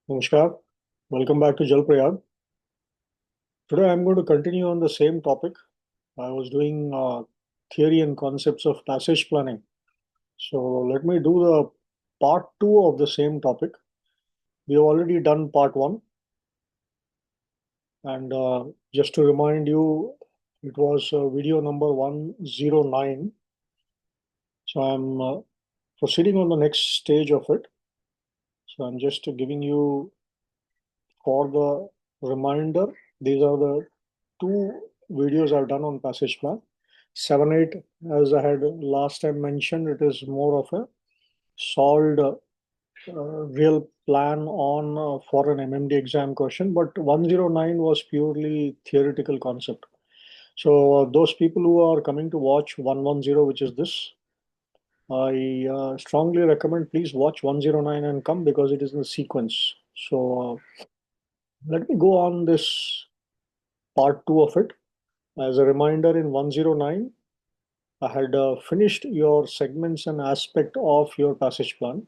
Namaskar. Welcome back to Jal Prayag. Today I'm going to continue on the same topic. I was doing theory and concepts of passage planning. So let me do the part two of the same topic. We have already done part one. And just to remind you, it was video number 109. So I'm proceeding on the next stage of it. So I'm just giving you for the reminder. These are the two videos I've done on passage plan. 7, 8, as I had last time mentioned, it is more of a solved real plan on for an MMD exam question, but 109 was purely theoretical concept. So those people who are coming to watch 110, which is this, I strongly recommend please watch 109 and come because it is in the sequence. So let me go on this part two of it. As a reminder, in 109, I had finished your segments and aspect of your passage plan.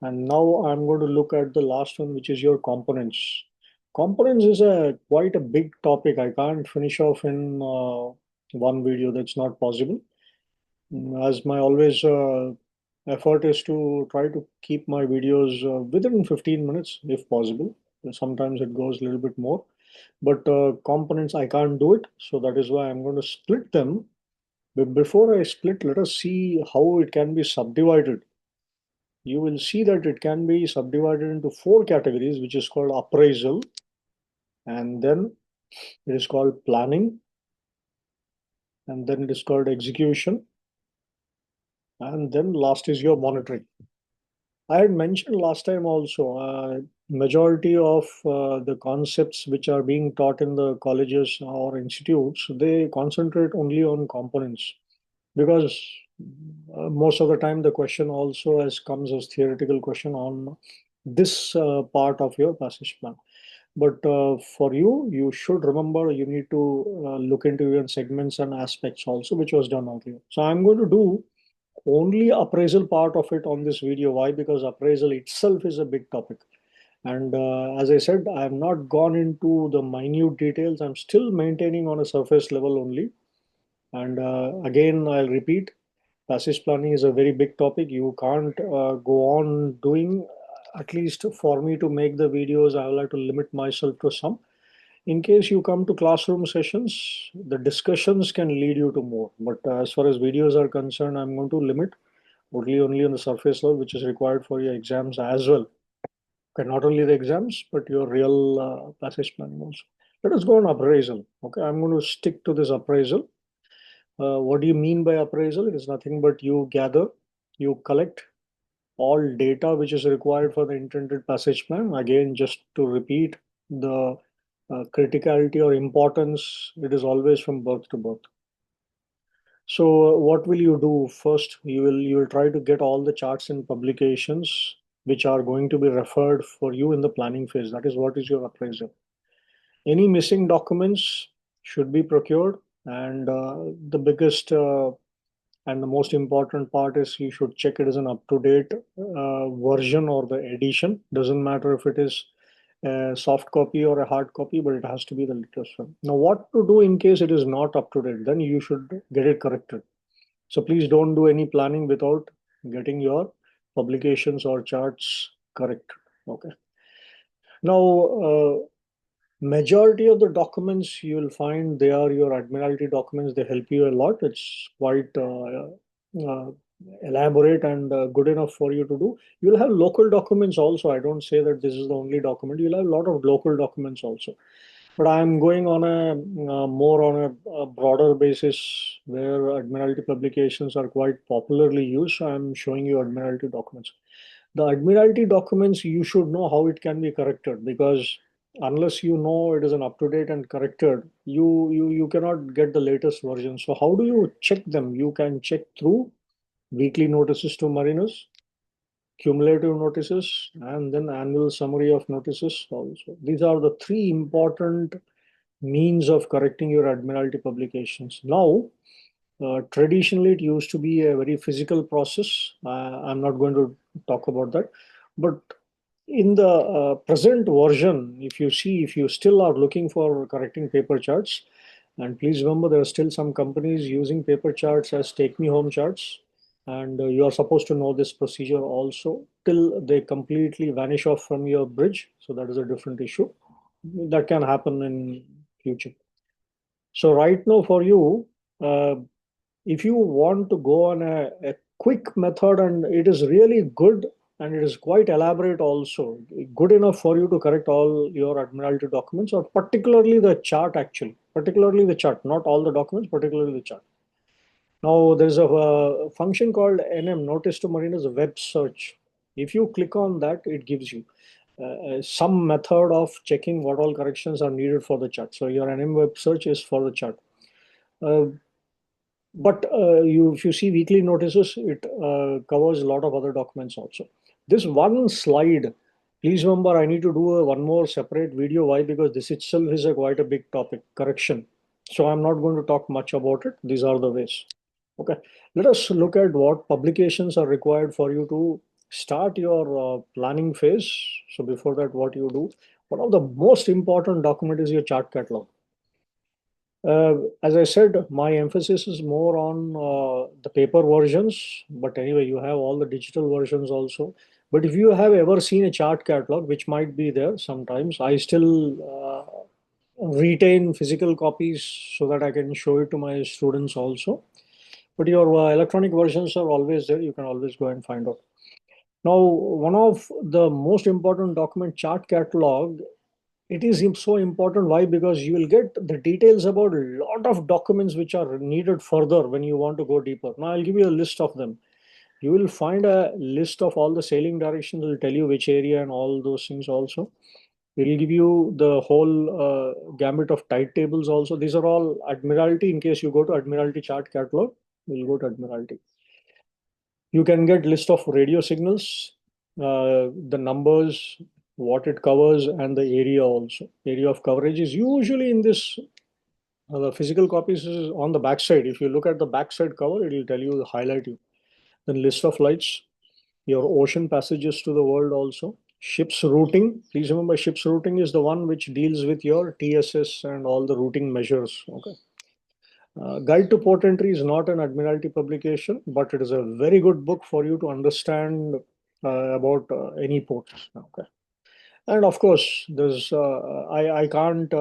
And now I'm going to look at the last one, which is your components. Components is a quite a big topic. I can't finish off in one video. That's not possible. As my always effort is to try to keep my videos within 15 minutes, if possible. Sometimes it goes a little bit more. But components, I can't do it. So that is why I'm going to split them. But before I split, let us see how it can be subdivided. You will see that it can be subdivided into four categories, which is called appraisal, and then it is called planning, and then it is called execution, and then last is your monitoring. I had mentioned last time also, majority of the concepts which are being taught in the colleges or institutes, they concentrate only on components because most of the time the question also has comes as theoretical question on this part of your passage plan. But for you, you should remember you need to look into even segments and aspects also, which was done earlier. So I'm going to do only appraisal part of it on this video. Why? Because appraisal itself is a big topic. And as I said, I have not gone into the minute details. I'm still maintaining on a surface level only. And again, I'll repeat, passage planning is a very big topic. You can't go on doing, at least for me to make the videos, I will have to limit myself to some. In case you come to classroom sessions, the discussions can lead you to more. But as far as videos are concerned, I'm going to limit only on the surface level, which is required for your exams as well. Okay, not only the exams, but your real passage planning also. Let us go on appraisal. Okay, I'm going to stick to this appraisal. What do you mean by appraisal? It is nothing but you gather, you collect all data which is required for the intended passage plan. Again, just to repeat the criticality or importance, it is always from birth to birth. So what will you do first? You will try to get all the charts and publications which are going to be referred for you in the planning phase. That is what is your appraisal. Any missing documents should be procured, and the biggest and the most important part is you should check it as an up-to-date version or the edition. Doesn't matter if it is a soft copy or a hard copy, but it has to be the latest one. Now, what to do in case it is not up to date? Then you should get it corrected. So please don't do any planning without getting your publications or charts correct. Okay. Now, majority of the documents you will find they are your Admiralty documents. They help you a lot. It's quite uh, elaborate and good enough for you to do. You'll have local documents also. I don't say that this is the only document. You'll have a lot of local documents also. But I'm going on a more on a broader basis where Admiralty publications are quite popularly used. So I'm showing you Admiralty documents. The Admiralty documents, you should know how it can be corrected because unless you know it is an up to date and corrected, you cannot get the latest version. So how do you check them? You can check through weekly notices to mariners, cumulative notices, and then annual summary of notices also. These are the three important means of correcting your Admiralty publications. Now, traditionally, it used to be a very physical process. I'm not going to talk about that. But In the present version, if you see, if you still are looking for correcting paper charts, and please remember there are still some companies using paper charts as take me home charts, and you are supposed to know this procedure also till they completely vanish off from your bridge. So that is a different issue that can happen in future. So right now for you, uh, if you want to go on a quick method, and it is really good and it is quite elaborate also, good enough for you to correct all your admiralty documents, or particularly the chart, actually particularly the chart, not all the documents, particularly the chart. Now there's a function called nm, notice to mariners web search. If you click on that, it gives you some method of checking what all corrections are needed for the chart. So your nm web search is for the chart. uh, but if you see weekly notices, it covers a lot of other documents also. This one slide, please remember, I need to do one more separate video. Why? Because this itself is a quite a big topic, correction. So I'm not going to talk much about it. These are the ways. Okay, let us look at what publications are required for you to start your planning phase. So before that, what you do, one of the most important document is your chart catalog. As I said, my emphasis is more on the paper versions, but anyway, you have all the digital versions also. But if you have ever seen a chart catalog, which might be there sometimes, I still retain physical copies so that I can show it to my students also. But your electronic versions are always there. You can always go and find out. Now, one of the most important document, chart catalog, it is so important. Why? Because you will get the details about a lot of documents which are needed further when you want to go deeper. Now I'll give you a list of them. You will find a list of all the sailing directions. Will tell you which area and all those things also. It will give you the whole gambit of tide tables also. These are all admiralty. In case you go to admiralty chart catalog, you'll go to admiralty. You can get list of radio signals, the numbers, what it covers, and the area also. Area of coverage is usually in this. The physical copies is on the backside. If you look at the backside cover, it will tell you, highlight you. Then list of lights, your ocean passages to the world also. Ships routing. Please remember, ships routing is the one which deals with your TSS and all the routing measures. Okay. Guide to Port Entry is not an Admiralty publication, but it is a very good book for you to understand about any ports. Okay. And of course, there's I can't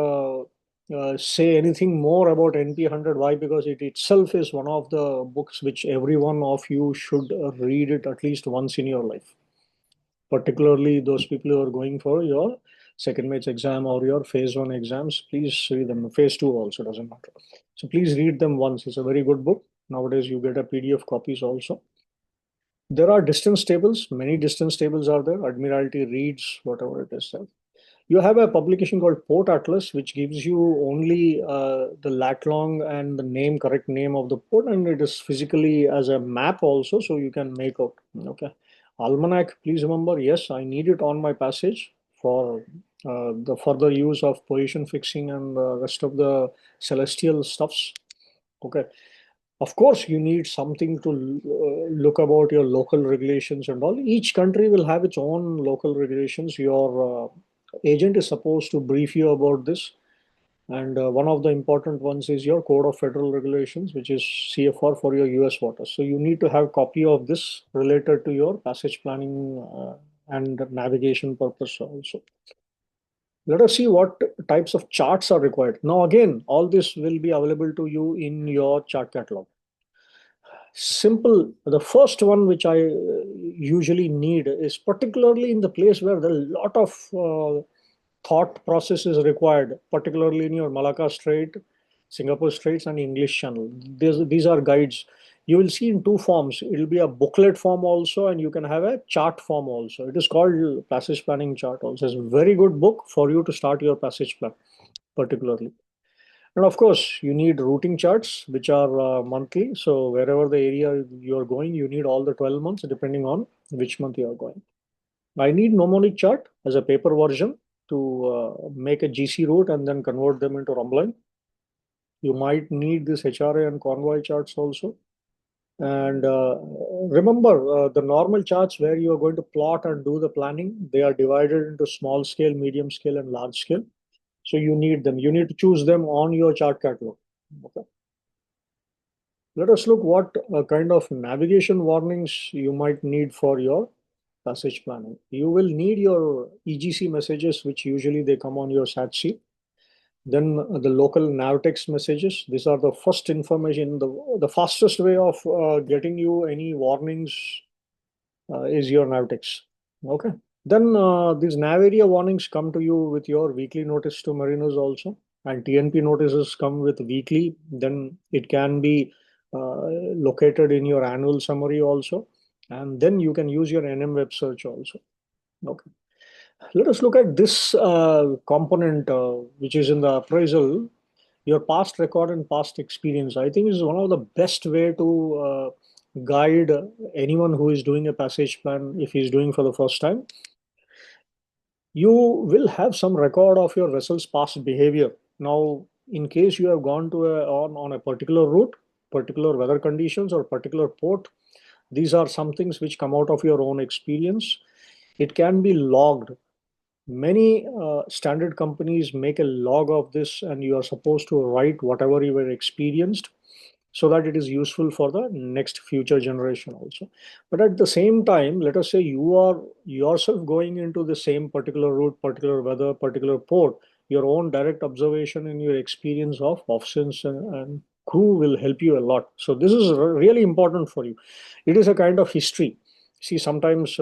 say anything more about NP100. Why? Because it itself is one of the books which every one of you should read it at least once in your life. Particularly those people who are going for your second mates exam or your phase one exams, please read them. Phase two also doesn't matter. So please read them once. It's a very good book. Nowadays you get a PDF copies also. There are distance tables. Many distance tables are there. Admiralty reads whatever it is. You have a publication called Port Atlas, which gives you only the lat long and the name, correct name of the port, and it is physically as a map also, so you can make out. Okay. Almanac, please remember, yes, I need it on my passage for the further use of position fixing and the rest of the celestial stuffs. Okay. Of course, you need something to look about your local regulations and all. Each country will have its own local regulations. Your agent is supposed to brief you about this. And one of the important ones is your Code of Federal Regulations, which is CFR for your US waters. So you need to have copy of this related to your passage planning and navigation purpose also. Let us see what types of charts are required. Now, again, all this will be available to you in your chart catalog. Simple. The first one which I usually need is particularly in the place where there are a lot of thought process is required, particularly in your Malacca Strait, Singapore Straits, and English Channel. These are guides. You will see in two forms. It will be a booklet form also, and you can have a chart form also. It is called Passage Planning Chart also. It's a very good book for you to start your passage plan, particularly. And of course, you need routing charts, which are monthly. So wherever the area you're going, you need all the 12 months, depending on which month you are going. I need mnemonic chart as a paper version to make a GC route and then convert them into Rumbline. You might need this HRA and convoy charts also. And remember, the normal charts where you are going to plot and do the planning, they are divided into small scale, medium scale, and large scale. So you need them. You need to choose them on your chart catalog. Okay. Let us look what kind of navigation warnings you might need for your passage planning. You will need your EGC messages, which usually they come on your SATC. Then the local navtext messages. These are the first information. The fastest way of getting you any warnings is your navtext. Okay. Then these nav area warnings come to you with your weekly notice to mariners also, and TNP notices come with weekly. Then it can be located in your annual summary also, and then you can use your NM web search also. Okay. Let us look at this component which is in the appraisal. Your past record and past experience, I think, is one of the best way to guide anyone who is doing a passage plan if he's doing for the first time. You will have some record of your vessel's past behavior. Now, in case you have gone to on a particular route, particular weather conditions, or particular port, these are some things which come out of your own experience. It can be logged. Many standard companies make a log of this, and you are supposed to write whatever you were experienced so that it is useful for the next future generation also. But at the same time, let us say you are yourself going into the same particular route, particular weather, particular port. Your own direct observation and your experience of officers and crew will help you a lot. So this is really important for you. It is a kind of history. See, sometimes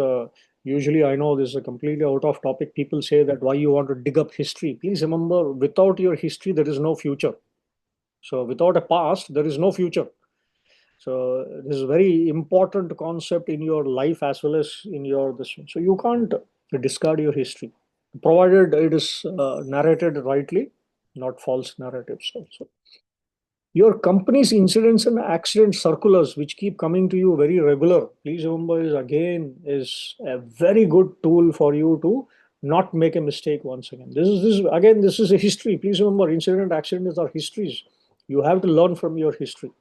usually, I know this is a completely out of topic. People say that why you want to dig up history. Please remember, without your history, there is no future. So without a past, there is no future. So this is a very important concept in your life as well as in your this one. So you can't discard your history, provided it is narrated rightly, not false narratives also. Your company's incidents and accident circulars, which keep coming to you very regular, please remember, is a very good tool for you to not make a mistake once again. This is a history. Please remember, incident accidents are histories. You have to learn from your history.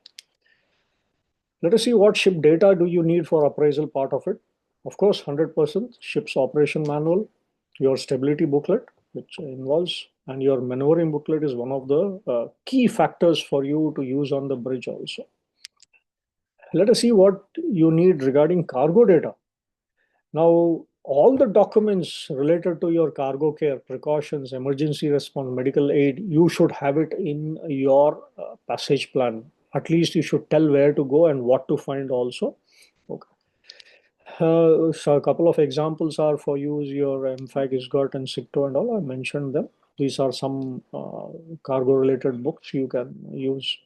Let us see what ship data do you need for appraisal part of it. Of course, 100% ship's operation manual, your stability booklet, which involves, and your maneuvering booklet is one of the key factors for you to use on the bridge also. Let us see what you need regarding cargo data. Now, all the documents related to your cargo care, precautions, emergency response, medical aid, you should have it in your passage plan. At least you should tell where to go and what to find also. Okay. So a couple of examples are for you is your MFAG, ISGOT, and SIGTO and all. I mentioned them. These are some cargo related books you can use.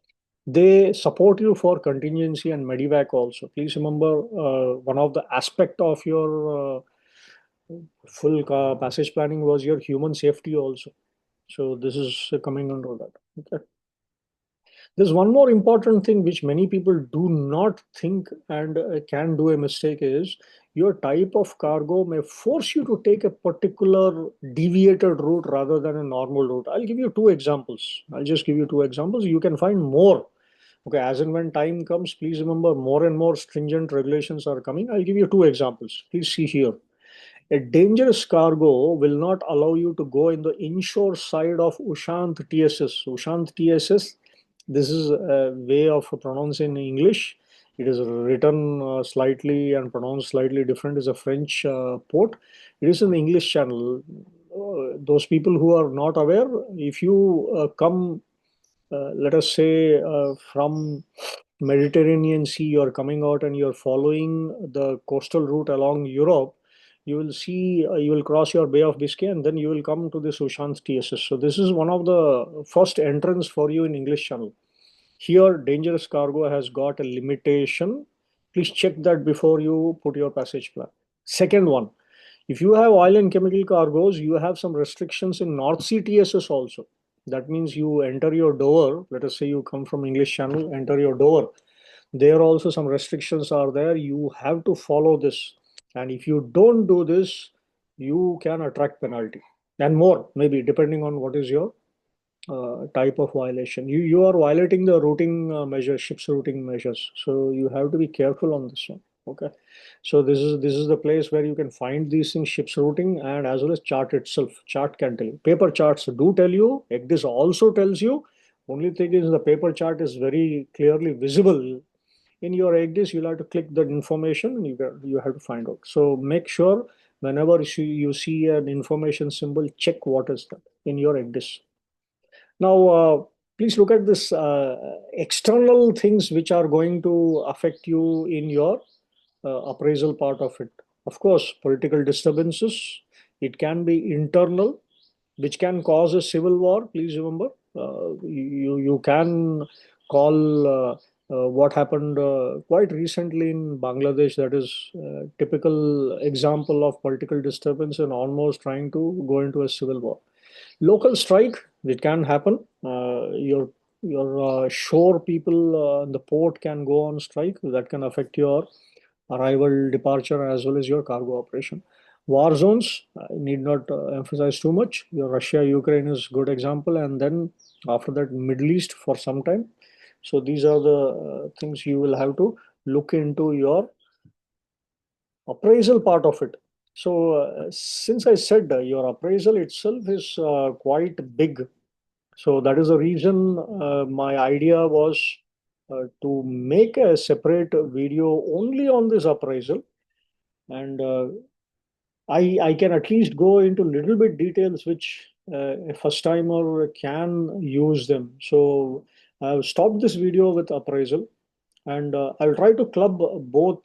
They support you for contingency and medivac also. Please remember, one of the aspect of your full passage planning was your human safety also. So this is coming under that. Okay. There's one more important thing which many people do not think and can do a mistake is your type of cargo may force you to take a particular deviated route rather than a normal route. I'll give you two examples. I'll just give you two examples. You can find more. Okay, as and when time comes, please remember more and more stringent regulations are coming. I'll give you two examples. Please see here. A dangerous cargo will not allow you to go in the inshore side of Ushant TSS. Ushant TSS, this is a way of pronouncing in English. It is written slightly and pronounced slightly different. It's a French port. It is in the English channel. Those people who are not aware, if you come, let us say, from Mediterranean Sea, you're coming out and you're following the coastal route along Europe, you will see, you will cross your Bay of Biscay and then you will come to the Sushant TSS. So this is one of the first entrance for you in English Channel. Here, dangerous cargo has got a limitation. Please check that before you put your passage plan. Second one, if you have oil and chemical cargoes, you have some restrictions in North Sea TSS also. That means you enter your door, let us say you come from English Channel, enter your door. There also some restrictions are there. You have to follow this. And if you don't do this, you can attract penalty and more, maybe depending on what is your type of violation. You are violating the routing measures, ship's routing measures. So you have to be careful on this one. Okay. So this is the place where you can find these things, ship's routing, and as well as chart itself. Chart can tell you. Paper charts do tell you. This also tells you. Only thing is the paper chart is very clearly visible. In your EGDIS, you'll have to click the information and you have to find out. So make sure whenever you see an information symbol, check what is that in your EGDIS. Now, please look at this external things which are going to affect you in your appraisal part of it. Of course, political disturbances. It can be internal, which can cause a civil war. Please remember, you can call what happened quite recently in Bangladesh. That is a typical example of political disturbance and almost trying to go into a civil war. Local strike, it can happen. Your shore people in the port can go on strike. That can affect your arrival, departure, as well as your cargo operation. War zones, I need not emphasize too much. Your Russia, Ukraine is good example, and then after that, Middle East for some time. So these are the things you will have to look into your appraisal part of it. So since I said your appraisal itself is quite big, so that is the reason my idea was to make a separate video only on this appraisal, and I can at least go into little bit details which a first timer can use them. So I've stopped this video with appraisal, and I'll try to club both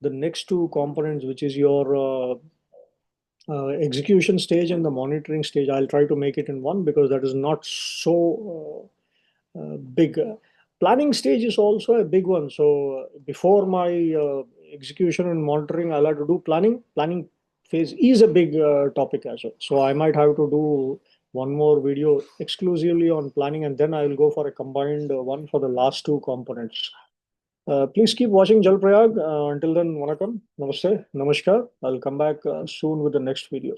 the next two components, which is your execution stage and the monitoring stage. I'll try to make it in one because that is not so big. Planning stage is also a big one. So before my execution and monitoring, I'll have to do planning. Planning phase is a big topic as well. So I might have to do one more video exclusively on planning, and then I will go for a combined one for the last two components. Please keep watching Jal Prayag. Until then, Vanakkam, Namaste, Namaskar. I'll come back soon with the next video.